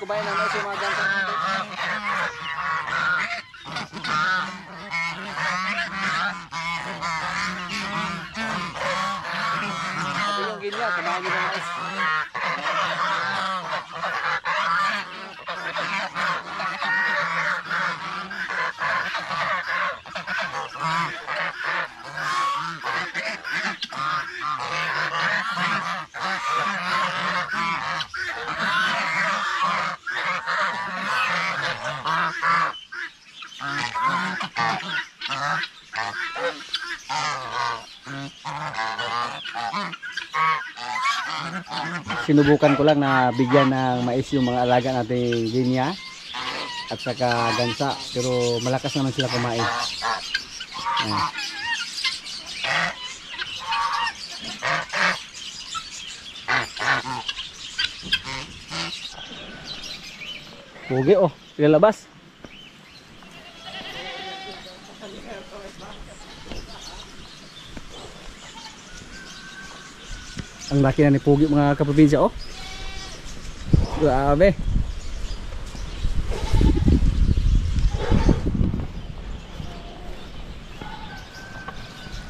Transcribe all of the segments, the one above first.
kumain ng mais yung mga gansa natin. Ito yung ginya, kumain nyo ng mais. Sinubukan ko lang na bigyan ng mais yung mga alaga nating ginya at saka gansa, pero malakas naman sila kumain. Ayan. Pugi oh, ilalabas. Ang laki na ni Pugi mga kaprobinsya oh. Grabe.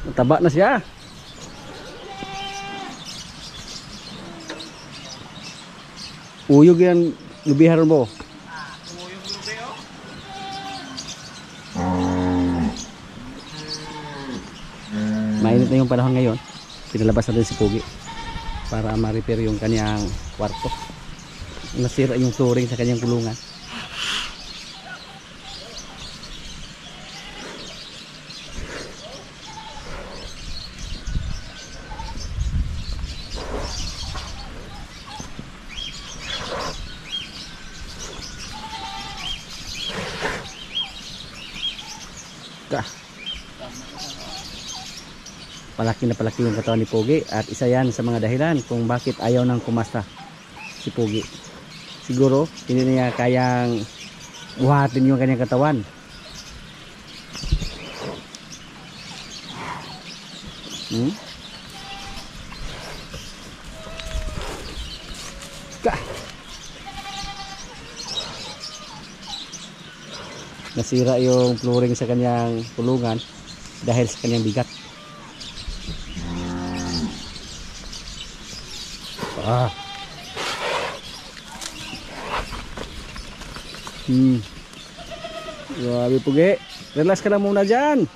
Mataba na siya. Uyog yan, lubihan mo. Uyog lubi oh. Mainit na yung panahon ngayon. Pinalabas natin si Pugi para ma-repair yung kanyang kwarto. Nasira yung flooring sa kanyang kulungan. Palaki na palaki yung katawan ni Pugi at isa yan sa mga dahilan kung bakit ayaw nang kumasta si Pugi. Siguro hindi niya kayang buhatin yung kanyang katawan. Nasira yung flooring sa kanyang kulungan dahil sa kanyang bigat. Grabe Pugi, relax ka na muna dyan.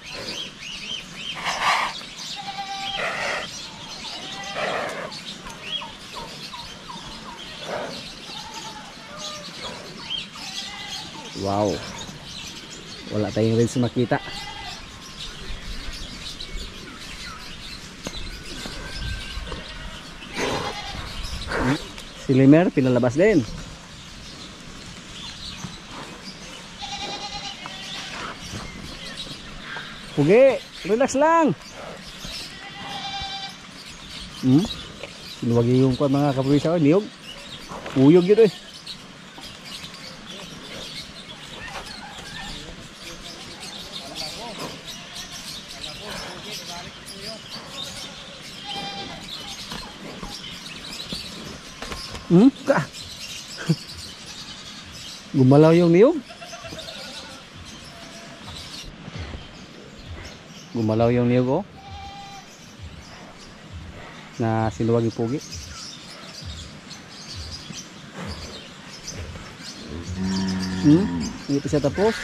Wow, wala tayong reels makita. Si Limer pinalabas din. Pugi, relax lang. Sinuwagi yung mga kaprobinsya ko, niyog. Uyog yun eh. Gumalaw yung niyog. Gumalaw yung niyog oh. Na sinuwag yung Pugi. Hindi pa siya tapos.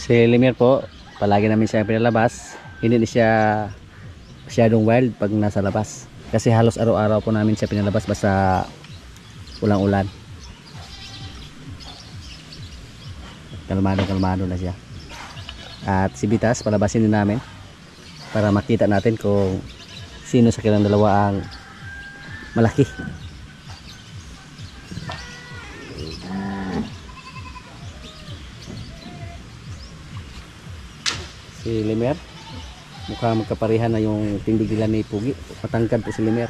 Si Limer po, palagi namin siya pinalabas. Hindi siya masyadong wild pag nasa labas. Kasi halos araw-araw po namin siya pinalabas basta ulang-ulan. Kalmado na siya. At si Bitas, palabasin din namin para makita natin kung sino sa kanilang dalawa ang malaki. Si Limer Mukhang magkaparehan na yung tindig nila ni Pugi. Matangkad po si Limer.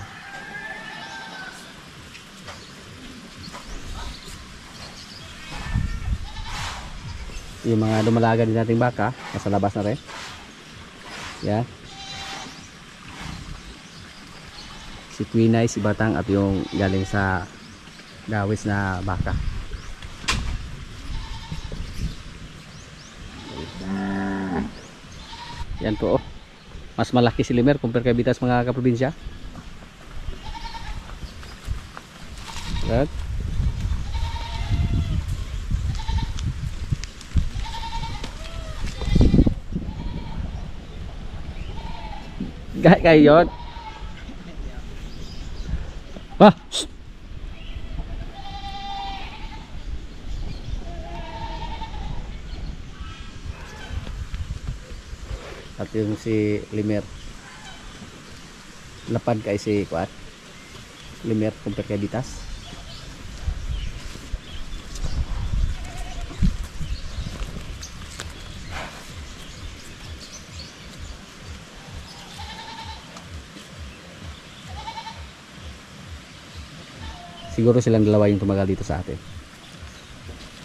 Yung mga dumalaga din nating baka nasa labas na rin. Yan. Si Quinay, si Batang at yung galing sa dawis na baka. Yan po oh. Mas malaki si Limer compare kay Bitas mga kaprobinsya. Right? Kayo yun. Wah. At yung si Limer. Lapad kay si Kuat. Limer compare kay Bitas. Siguro silang dalawa yung tumagal dito sa atin.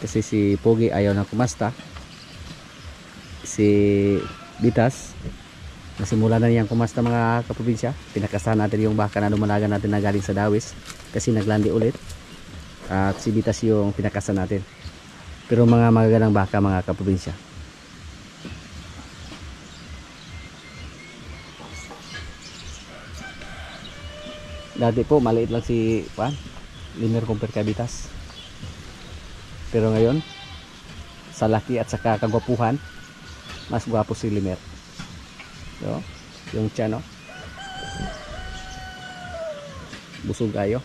Kasi si Pogi ayaw na kumasta. Si Bitas nasimula na niyang kumasta mga kaprobinsya. Pinakasahan natin yung baka na dumalaga natin na galing sa dawis. Kasi naglandi ulit. At si Bitas yung pinakasahan natin. Pero mga magagandang baka mga kaprobinsya. Dati po maliit lang si Limer compare kay Bitas. Pero ngayon sa laki at saka kagwapuhan mas gwapo si Limer. So, yung tiyan, no? Busog kayo.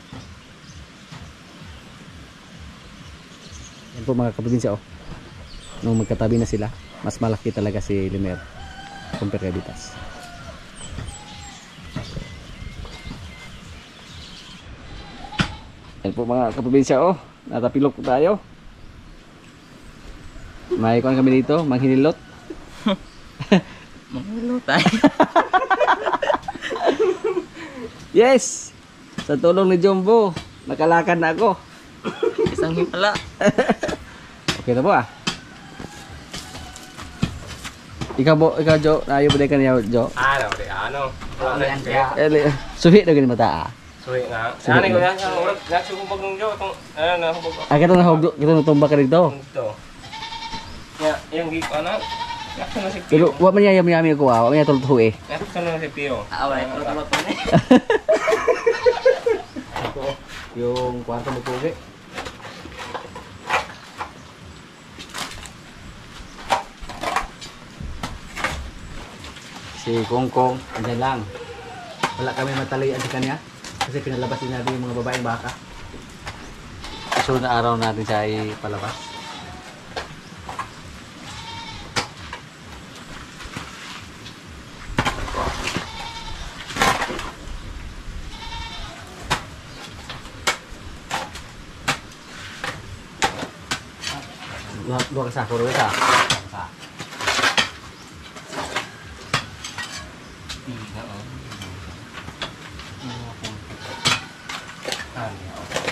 Yan po mga kaprobinsya, oh. Nung magkatabi na sila, mas malaki talaga si Limer compare kay Bitas. Yan po mga kaprobinsya, oh. Natapilok po tayo. May kuhan kami dito, manghinilot. Manghilot tayo. Yes! Sa tulong ni Jumbo, nakalakad na ako. Isang himala. Okay na po ah. Ikaw Jo, ayaw ba ka niya Jo? Ano? Wala na siya. Suhi na ganun mata ah. Suwi nga. Suwi Ano ko na. yan? Nagsubog ng Jo. Ano na hubog ko. Ah, kita na hugdo, kita na tumba ka dito. Ito. Yung gig ano? Naksa na si Pero Pio. wa man niya yami ko ah, wa man niya tulot eh. Naksa na si Pio. Wala yung tulot mo na. Ito yung kwarto mo pugi. Si Kongkong, andyan lang. Wala kami matalian sa kanya kasi pinalabas din natin yung mga babaeng baka. Susunod na araw natin siya ipalabas. Dua ka sako rin ka.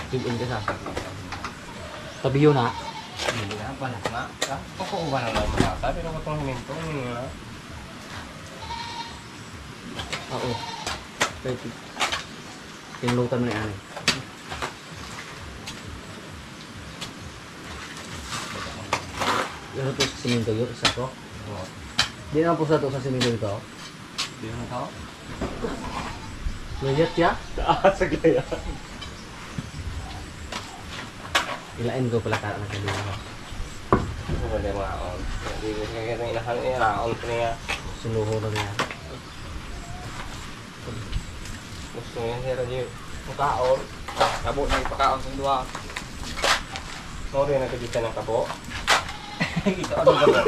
Tigin ka sa. Tabi yun ha. Hindi na. Balas na. Kukuha na lang malata. Pero katong himinto. Hindi na. Oo. Tinulutan mo na yan eh. Ano po sa siminto yun? Isa to? Oo. Di naman po sa to sa siminto ito. Di na tao? Mayat ya? Sa gaya. Ilain ko pala ka anak kanina ko. Wala mga on. Hindi ko kaya na inahal niya. On ko niya. Sinuho na niya. Gusto niya siya rin yung kaon. Kabo na ipakaon sa dua. Mo rin nagkabita ng kabo. Ito ano ba?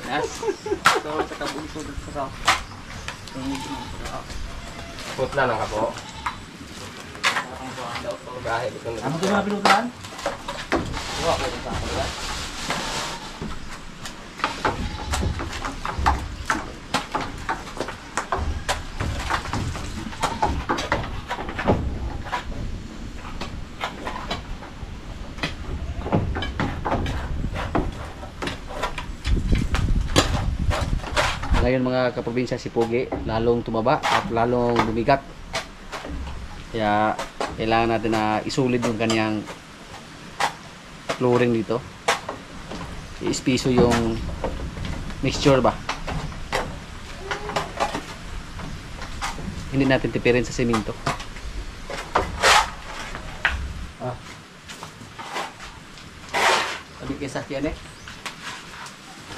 Nas. Ito sa kabungsod sa sa. Putla ng kabo. Ang buwan daw to. Kahit ito na. Ano ko mga pinutulan? Wala ko sa kanila. Ngayon mga kaprobinsya, si Pogi lalong tumaba at lalong bumigat. Kaya kailangan natin na isulid yung kanyang flooring dito. I-espiso yung mixture ba. Hindi natin tipirin sa semento. Sabi kay sakyan eh.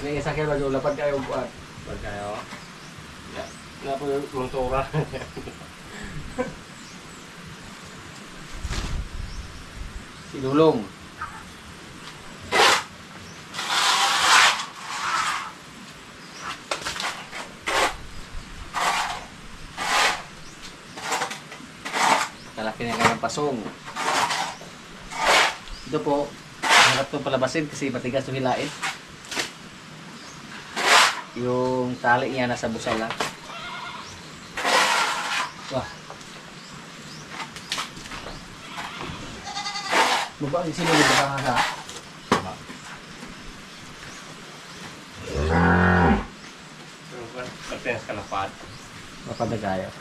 May sakyan ba yung lapad kayo buat? Pag kayo. Na po yung montura. Sinulong. Kalaki na kanyang pasong. Ito po, harap itong palabasin kasi matigas itong hilain. Yung tali niya nasa busay lang. Wah. Baba, sino yung baba nga Pagtayas ka lapad. mapadagayo.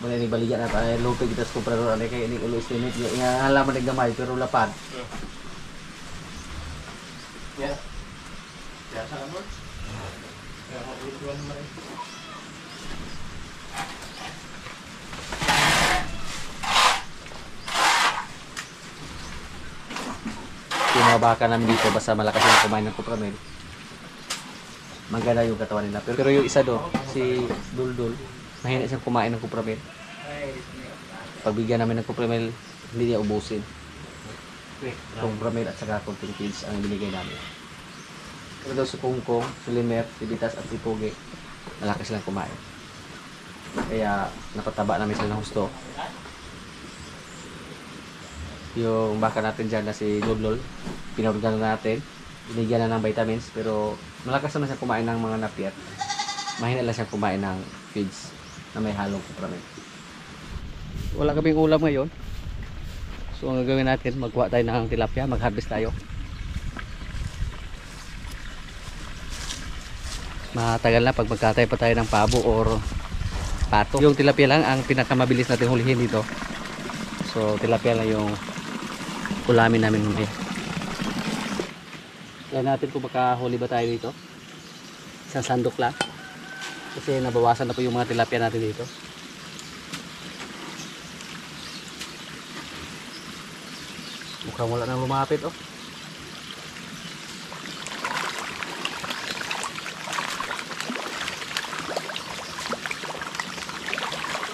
Muna ni baligyan na tayo, lupig kita sa kumprador, ano kayo ini ulo estimate, yung halaman ng gamay, pero lapad. Ya. Ya, sa mo. Ya, mo ituan mo rin. Pinabaka namin dito, basta malakas yung kumain ng kupramel. Maganda yung katawan nila. Pero yung isa do, si Duldul, mahina siyang kumain ng kupramel. Pagbigyan namin ng kupramel, hindi niya ubusin. Kupramel at saka konting feeds ang binigay namin. Pero daw si Kungkong, si Limer, si Bitas at si Pogi, malakas silang kumain. Kaya napataba namin sila ng husto. Yung baka natin dyan na si Duldul, pinurgan na natin, binigyan na ng vitamins, pero malakas naman siya kumain ng mga napier. Mahina lang siya kumain ng feeds na may halong kupramel. Wala kaming ulam ngayon. So ang gagawin natin, magkuha tayo ng tilapia, mag-harvest tayo. Matagal na pag magkatay pa tayo ng pabo or pato. Yung tilapia lang ang pinakamabilis natin hulihin dito. So tilapia lang yung ulamin namin ngayon. Kaya natin kung makahuli ba tayo dito. Isang sandok lang. Kasi nabawasan na po yung mga tilapia natin dito. Mukhang wala nang lumapit oh.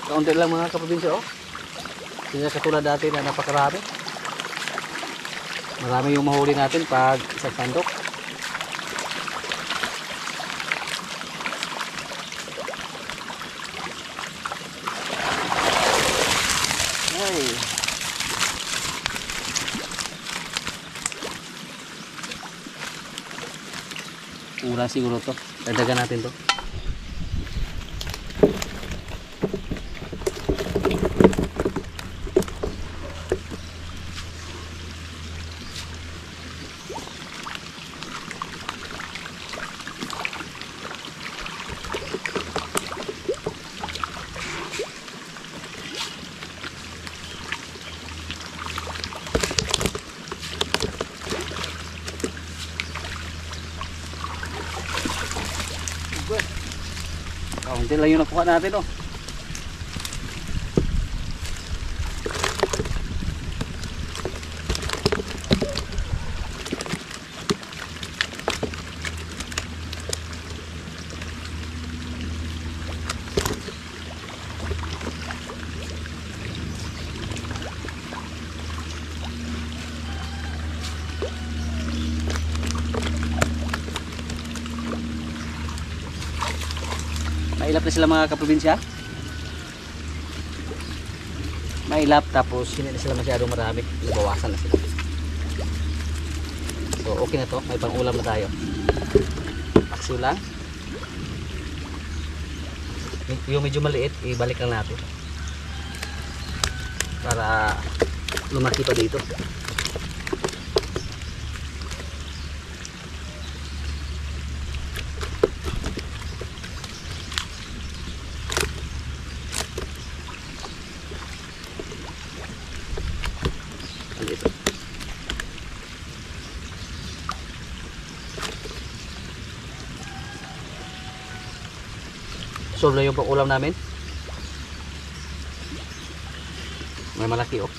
Kaunti lang mga kaprobinsya oh. Hindi katulad dati na napakarami. Marami yung mahuli natin pag isang sandok. Ay. Kulang siguro to. Dagdagan natin to. Kaunti lang yung nakuha natin oh. Mailap na sila mga kaprobinsya. Mailap tapos hindi na sila masyadong marami. Ibawasan na sila. So okay na to. May pang ulam na tayo. Paksiw lang. Yung medyo maliit, ibalik lang natin. Para lumaki pa dito. Solve na yung ulam namin. May malaki oh.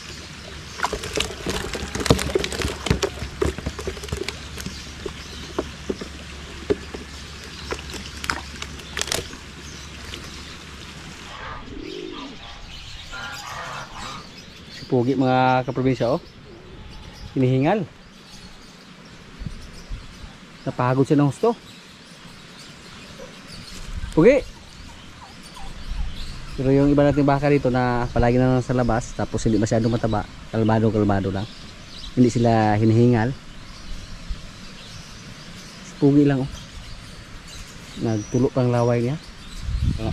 Si Pugi mga kaprobinsya oh. Hinihingal. Napagod siya ng husto. Pugi! Pero yung iba nating baka dito na palagi na lang sa labas, tapos hindi masyadong mataba, kalmado lang. Hindi sila hinihingal. Pugi lang oh. Nagtulo pang laway niya.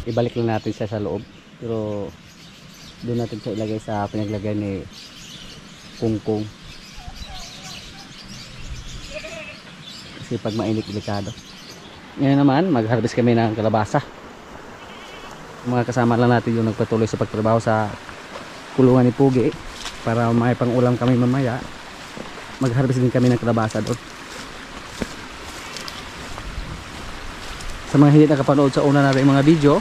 Ibalik lang natin siya sa loob. Pero doon natin siya ilagay sa pinaglagay ni Kungkung. Kasi pag mainit, delikado. Ngayon naman, mag-harvest kami ng kalabasa. Mga kasama lang natin yung nagpatuloy sa pagtrabaho sa kulungan ni Pugi para may pang-ulam kami mamaya. Mag-harvest din kami ng kalabasa doon. Sa mga hindi nakapanood sa una natin mga video,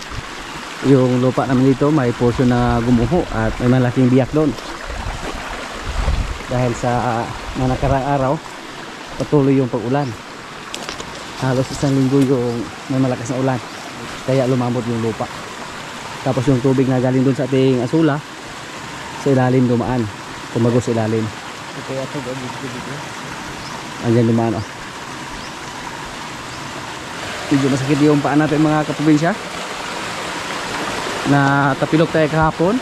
yung lupa namin dito may portion na gumuho at may malaking biyak doon. Dahil sa mga nakaraang araw, patuloy yung pag-ulan. Halos isang linggo yung may malakas na ulan, kaya lumambot yung lupa. Tapos yung tubig na galing doon sa ating asula, sa ilalim dumaan, tumagos sa ilalim. Kaya ito dito. Andyan dumaan oh. Medyo masakit yung paa natin mga kaprobinsya. Na tapilok tayo kahapon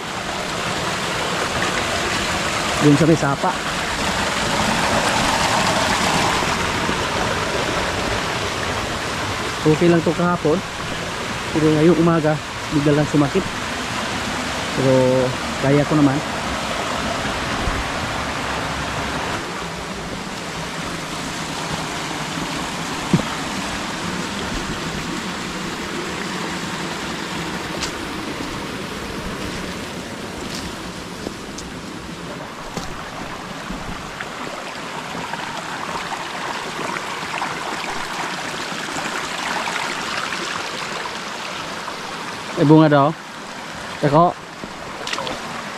dun sa may sapa. Okay lang to kahapon, pero ngayong umaga bigla lang sumakit. Pero kaya ko naman. May bunga daw. Teko.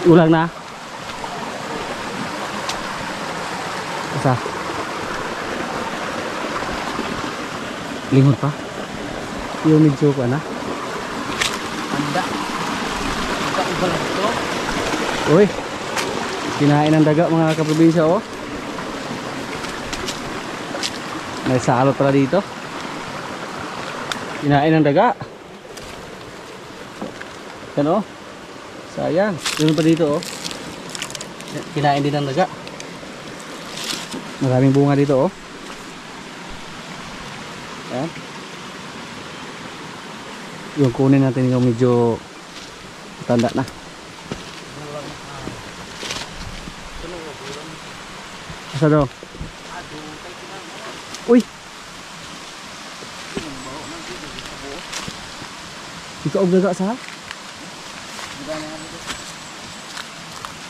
Ulang na. Asa? Lingon pa. Yung medyo ko na. Anda. Anda iba lang ito. Uy. Kinain ng daga mga kaprobinsya oh. May salot pala dito. Kinain ng daga. Yan oh. Sayang. Meron pa dito oh. Kinain din ng daga. Maraming bunga dito oh. Ayan. Yung kunin natin yung medyo tanda na. Asa daw? Uy! Ikaw ang daga sa?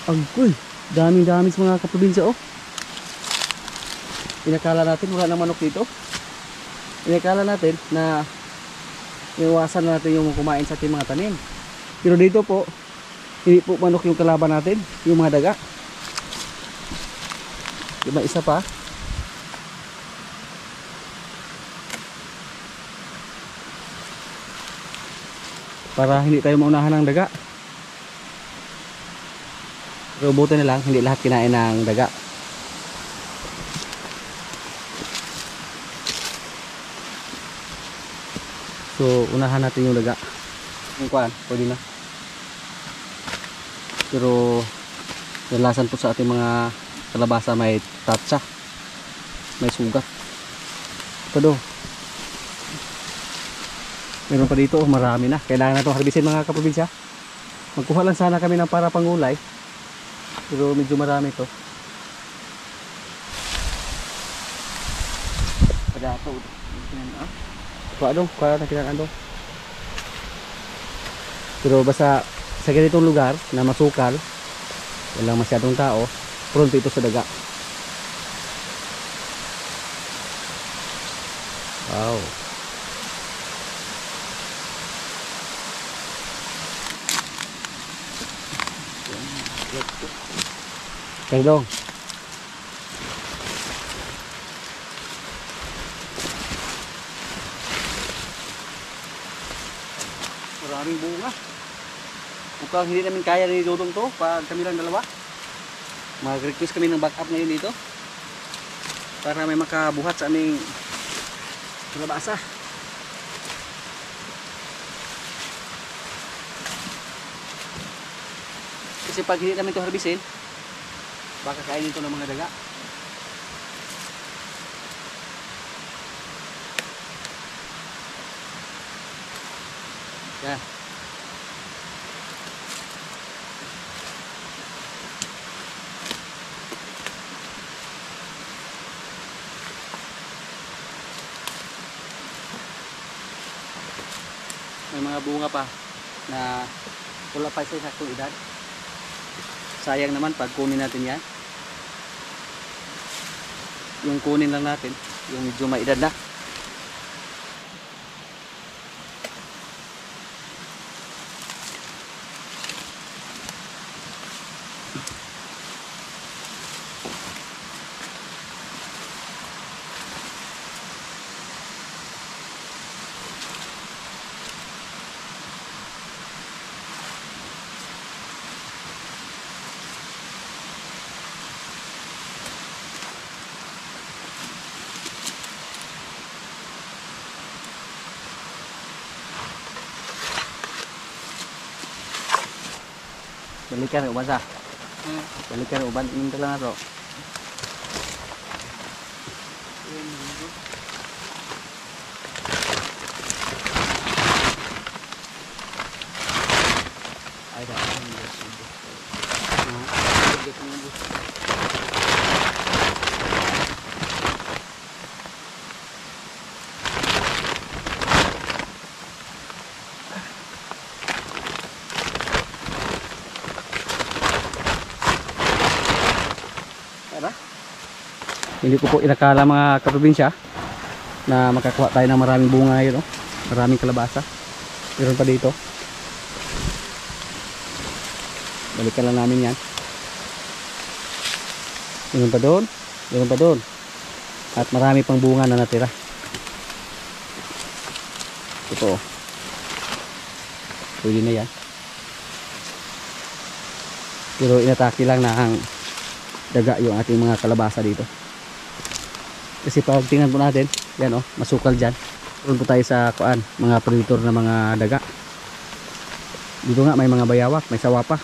Agkoy, daming-dami sa mga kaprobinsya oh. Inakala natin wala na manok dito. Inakala natin na iwasan natin yung kumain sa ating mga tanim. Pero dito po, hindi po manok yung kalaban natin, yung mga daga. Diba isa pa? Para hindi tayo maunahan ng daga. Pero buti na lang, hindi lahat kinain ng daga. So, unahan natin yung daga. Yung kuhan, pwede na. Pero, nalasan po sa ating mga kalabasa may tatsa. May sugat. Ito do. Meron pa dito, marami na. Kailangan na itong harbisin mga kaprobinsya. Magkuha lang sana kami ng para pangulay. Pero medyo marami to. Pada ito. Kuha dong, kuha na kinaan dong. Pero basta sa ganitong lugar na masukal, walang masyadong tao, pronto ito sa daga. Wow. Perdong. Maraming bunga. Mukhang hindi namin kaya ni Dodong to pag kami lang dalawa. Mag-request kami ng backup ngayon dito para may makabuhat sa aming kalabasa. Kasi pag hindi namin ito harbisin, baka kainin ito ng mga daga. Yan. May mga bunga pa na wala pa sa saktong edad. Sayang naman pag kunin natin yan. Yung kunin lang natin yung medyo may edad na. Balikan uban sa. Balikan uban minta lang ato. Ay dah. Hindi ko po inakala mga kaprobinsya na makakuha tayo ng maraming bunga ngayon, no? Maraming kalabasa. Meron pa dito. Balikan lang namin yan. Meron pa doon. Meron pa doon. At marami pang bunga na natira. Ito. Pwede na yan. Pero inatake lang na ang daga yung ating mga kalabasa dito. Kasi pag tingnan po natin, yan oh, masukal dyan. Meron po tayo sa kuan, mga predator na mga daga. Dito nga may mga bayawak, may sawa pa.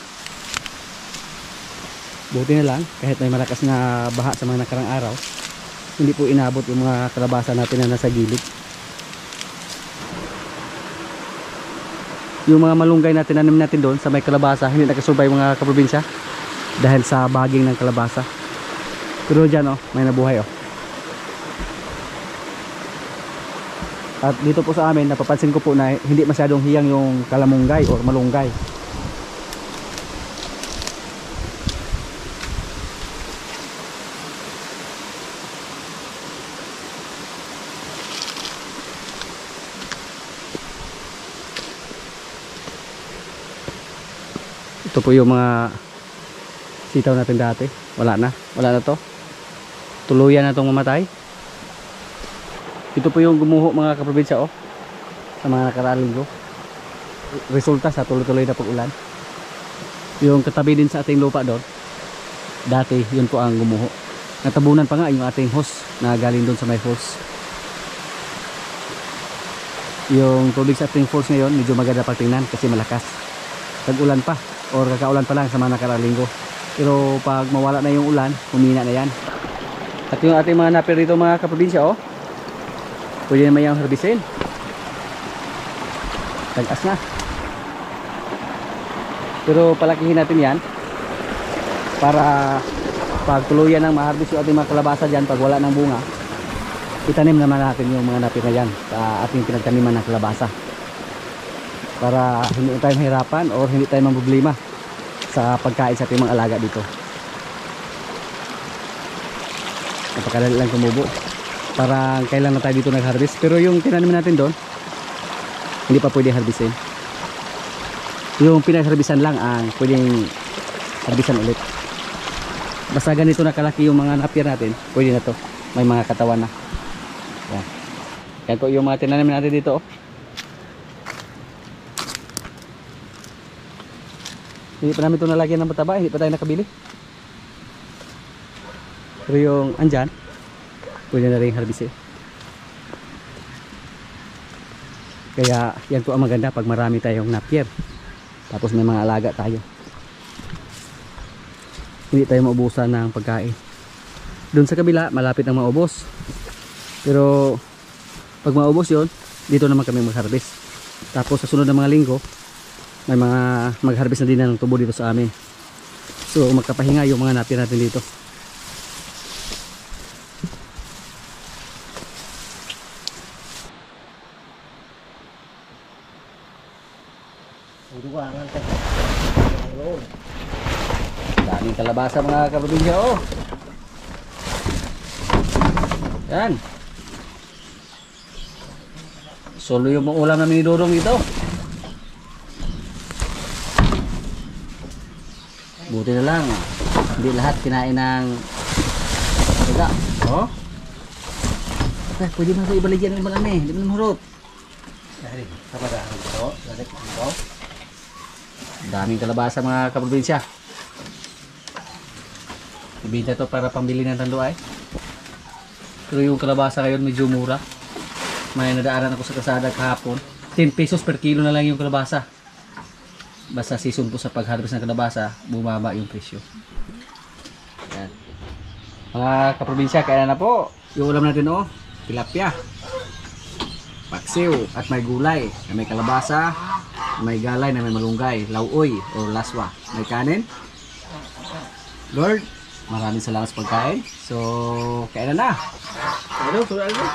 Buti na lang, kahit may malakas na baha sa mga nakarang araw, hindi po inabot yung mga kalabasa natin na nasa gilid. Yung mga malunggay na tinanim natin doon sa may kalabasa, hindi nakasurvive mga kaprobinsya dahil sa baging ng kalabasa. Pero dyan oh, may nabuhay oh. At dito po sa amin, napapansin ko po na hindi masyadong hiyang yung kalamunggay o malunggay. Ito po yung mga sitaw natin dati. Wala na to. Tuluyan na itong mamatay. Ito po yung gumuho mga kaprobinsya oh, sa mga nakaraang linggo. Resulta sa tuloy-tuloy na pag-ulan. Yung katabi din sa ating lupa doon, dati yun po ang gumuho. Natabunan pa nga yung ating hose na galing doon sa may falls. Yung tubig sa ating falls ngayon medyo maganda pagtingnan kasi malakas. Tag-ulan pa or kakaulan pa lang sa mga nakaraang linggo. Pero pag mawala na yung ulan, humina na yan. At yung ating mga napir dito mga kaprobinsya oh, pwede naman yung herbisin. Tagas na. Pero palakihin natin yan para pag tuluyan ng maharbis yung ating mga kalabasa dyan, pag wala ng bunga, itanim naman natin yung mga napir na yan sa ating pinagtaniman ng kalabasa. Para hindi tayo mahirapan o hindi tayo mamblema sa pagkain sa ating mga alaga dito. Napakadali lang tumubo. Parang kailan na tayo dito nag-harvest. Pero yung tinanim natin doon, hindi pa pwede harvestin. Yung pinag-harvestan lang ang pwedeng harvestan ulit. Basta ganito na kalaki yung mga napier natin, pwede na to. May mga katawan na. Yan. Yan po yung mga tinanim natin dito. Oh. Hindi pa namin ito nalagyan ng mataba, hindi pa tayo nakabili. Pero yung andyan, pwede na rin harbisin. Kaya yan po ang maganda pag marami tayong napier. Tapos may mga alaga tayo. Hindi tayo maubusan ng pagkain. Doon sa kabila, malapit ang maubos. Pero pag maubos yon, dito naman kami mag-harvest. Tapos sa sunod na mga linggo, may mga mag-harvest na din ng tubo dito sa amin. So magkapahinga yung mga napier natin dito. Daming kalabasa mga kaprobinsya. Oh. Yan. Solo yung ulam namin ni Dodong dito. Buti na lang, hindi lahat kinain ng daga. Oh. Okay, pwede mo sa ibaligyan ng marami. Hindi mo mahurot. Dari, kapadahan ito. Dari, ito. Daming kalabasa mga kaprobinsya. Ibinta to para pambili ng tanduay. Pero yung kalabasa ngayon medyo mura. May nadaanan ako sa kasada kahapon. 10 pesos per kilo na lang yung kalabasa. Basta season po sa pag-harvest ng kalabasa, bumaba yung presyo. Yan. Mga kaprobinsya, kaya na po. Yung ulam natin oh, tilapia, paksiw at may gulay. May kalabasa, may galay na may malunggay, lauoy o laswa. May kanin. Lord, maraming salamat sa pagkain. So, kaya na. Ano? Sudah ano?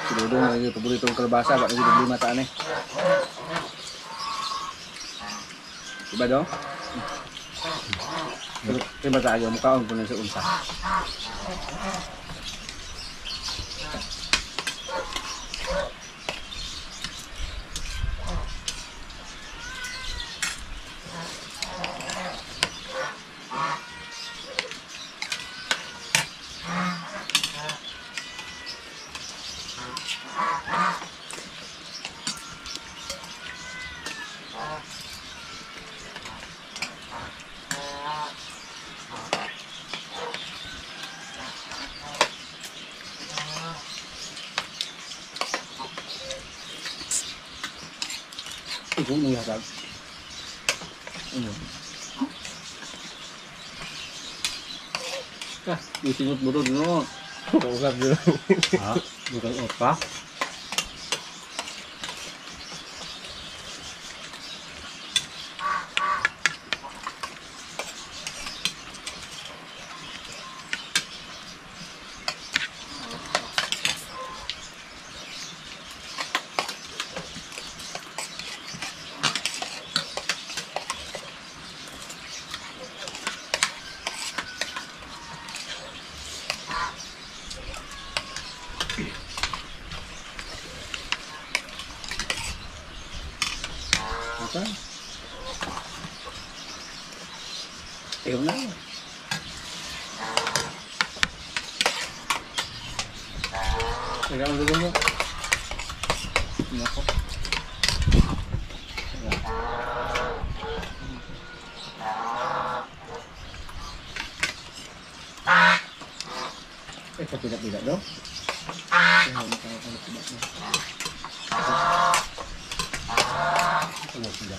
Siguro na yung paboritong kalabasa, bakit yung problema taan eh. Diba dong? Diba tayo, mukhaon ko na sa unsa. Ito nung yatag. Ano? Kah, disingot mo doon, no? Usap dulu. Ha? Bukan apa? Apa? Ayaw na. Teka mo dito mo. Nako. Tidak dong. Tidak Tulog sila.